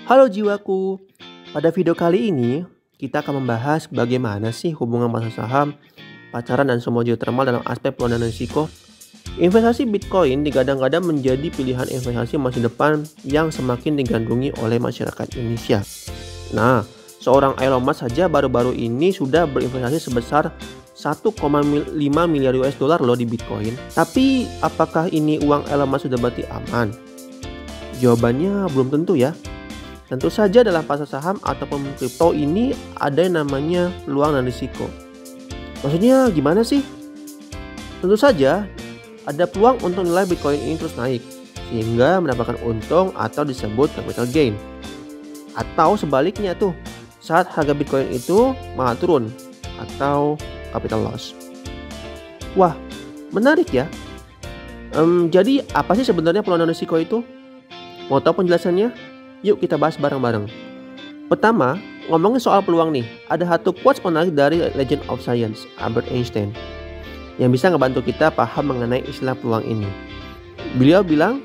Halo jiwaku, pada video kali ini kita akan membahas bagaimana sih hubungan pasar saham, pacaran dan semua geotermal dalam aspek peluang dan risiko. Investasi Bitcoin digadang-gadang menjadi pilihan investasi masa depan yang semakin digandrungi oleh masyarakat Indonesia. Nah, seorang Elon Musk saja baru-baru ini sudah berinvestasi sebesar 1,5 miliar US dollar loh di Bitcoin. Tapi apakah ini uang Elon Musk sudah berarti aman? Jawabannya belum tentu ya. Tentu saja dalam pasar saham ataupun kripto ini ada yang namanya peluang dan risiko. Maksudnya gimana sih? Tentu saja ada peluang untuk nilai Bitcoin ini terus naik sehingga mendapatkan untung atau disebut capital gain. Atau sebaliknya tuh, saat harga Bitcoin itu malah turun atau capital loss. Wah, menarik ya. Jadi apa sih sebenarnya peluang dan risiko itu? Mau tahu penjelasannya? Yuk kita bahas bareng-bareng. Pertama, ngomongin soal peluang nih, ada satu quotes menarik dari Legend of Science, Albert Einstein, yang bisa ngebantu kita paham mengenai istilah peluang ini. Beliau bilang,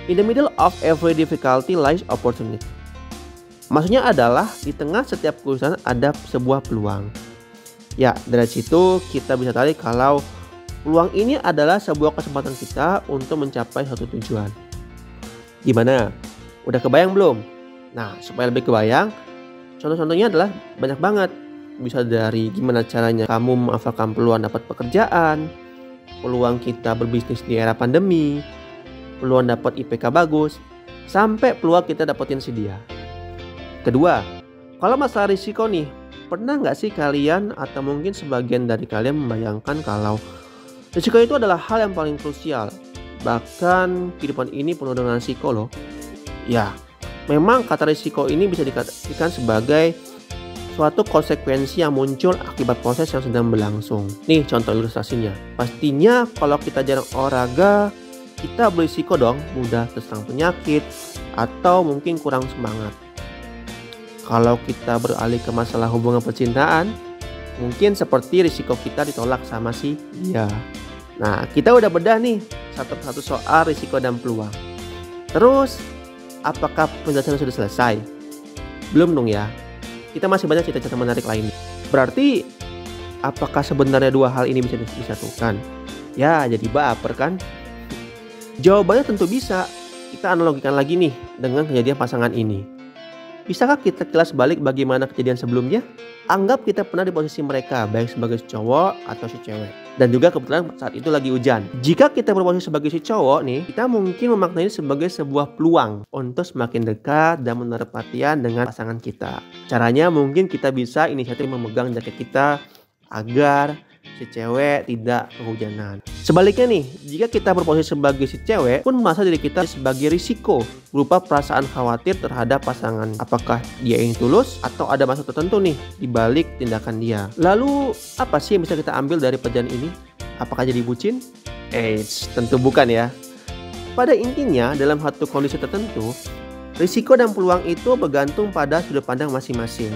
"In the middle of every difficulty lies opportunity." Maksudnya adalah di tengah setiap kesulitan ada sebuah peluang. Ya, dari situ kita bisa tarik kalau peluang ini adalah sebuah kesempatan kita untuk mencapai satu tujuan. Gimana? Udah kebayang belum? Nah, supaya lebih kebayang, contoh-contohnya adalah banyak banget. Bisa dari gimana caranya kamu memanfaatkan peluang dapat pekerjaan, peluang kita berbisnis di era pandemi, peluang dapat IPK bagus, sampai peluang kita dapetin si dia. Kedua, kalau masalah risiko nih, pernah nggak sih kalian atau mungkin sebagian dari kalian membayangkan kalau risiko itu adalah hal yang paling krusial? Bahkan kehidupan ini penuh dengan risiko loh. Ya, memang kata risiko ini bisa dikatakan sebagai suatu konsekuensi yang muncul akibat proses yang sedang berlangsung. Nih contoh ilustrasinya. Pastinya kalau kita jarang olahraga, kita berisiko dong mudah terserang penyakit atau mungkin kurang semangat. Kalau kita beralih ke masalah hubungan percintaan, mungkin seperti risiko kita ditolak sama si dia. Nah, kita udah bedah nih satu-satu soal risiko dan peluang. Terus, apakah penjelasan sudah selesai? Belum dong ya. Kita masih banyak cerita-cerita menarik lainnya. Berarti apakah sebenarnya dua hal ini bisa disatukan? Ya, jadi baper kan? Jawabannya tentu bisa. Kita analogikan lagi nih dengan kejadian pasangan ini. Bisakah kita kilas balik bagaimana kejadian sebelumnya? Anggap kita pernah di posisi mereka, baik sebagai si cowok atau si cewek. Dan juga kebetulan saat itu lagi hujan. Jika kita berposisi sebagai si cowok nih, kita mungkin memaknai sebagai sebuah peluang untuk semakin dekat dan menaruh perhatian dengan pasangan kita. Caranya mungkin kita bisa inisiatif memegang jaket kita agar si cewek tidak kehujanan. Sebaliknya nih, jika kita berposisi sebagai si cewek pun merasa diri kita sebagai risiko berupa perasaan khawatir terhadap pasangan. Apakah dia ingin tulus atau ada maksud tertentu nih di balik tindakan dia. Lalu apa sih yang bisa kita ambil dari perjalanan ini? Apakah jadi bucin? Tentu bukan ya. Pada intinya dalam satu kondisi tertentu, risiko dan peluang itu bergantung pada sudut pandang masing-masing.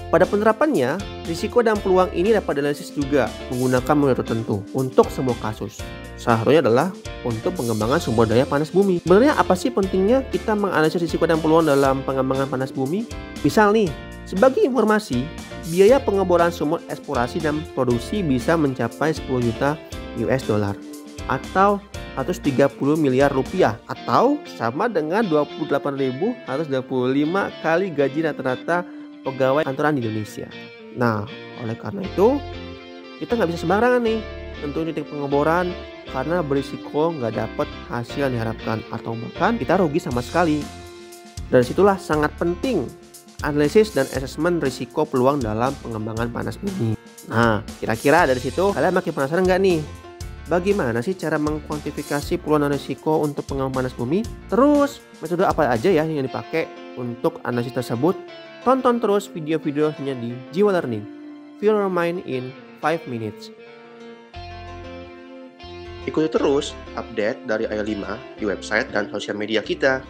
Pada penerapannya, risiko dan peluang ini dapat dianalisis juga menggunakan metode tertentu untuk semua kasus. Salah satunya adalah untuk pengembangan sumber daya panas bumi. Sebenarnya apa sih pentingnya kita menganalisis risiko dan peluang dalam pengembangan panas bumi? Misal nih, sebagai informasi, biaya pengeboran sumur eksplorasi dan produksi bisa mencapai 10 juta US dollar atau 130 miliar rupiah atau sama dengan 28.125 kali gaji rata-rata pegawai kantoran di Indonesia. Nah, oleh karena itu kita nggak bisa sembarangan nih tentuin titik pengeboran karena berisiko nggak dapat hasil yang diharapkan atau bahkan kita rugi sama sekali. Dari situlah sangat penting analisis dan asesmen risiko peluang dalam pengembangan panas bumi. Nah, kira-kira dari situ kalian makin penasaran nggak nih? Bagaimana sih cara mengkuantifikasi peluang dan risiko untuk pengembangan panas bumi? Terus metode apa aja ya yang dipakai untuk analisis tersebut? Tonton terus video-videonya di Jiwa Learning. Fill your mind in 5 minutes. Ikuti terus update dari Ayo 5 di website dan sosial media kita.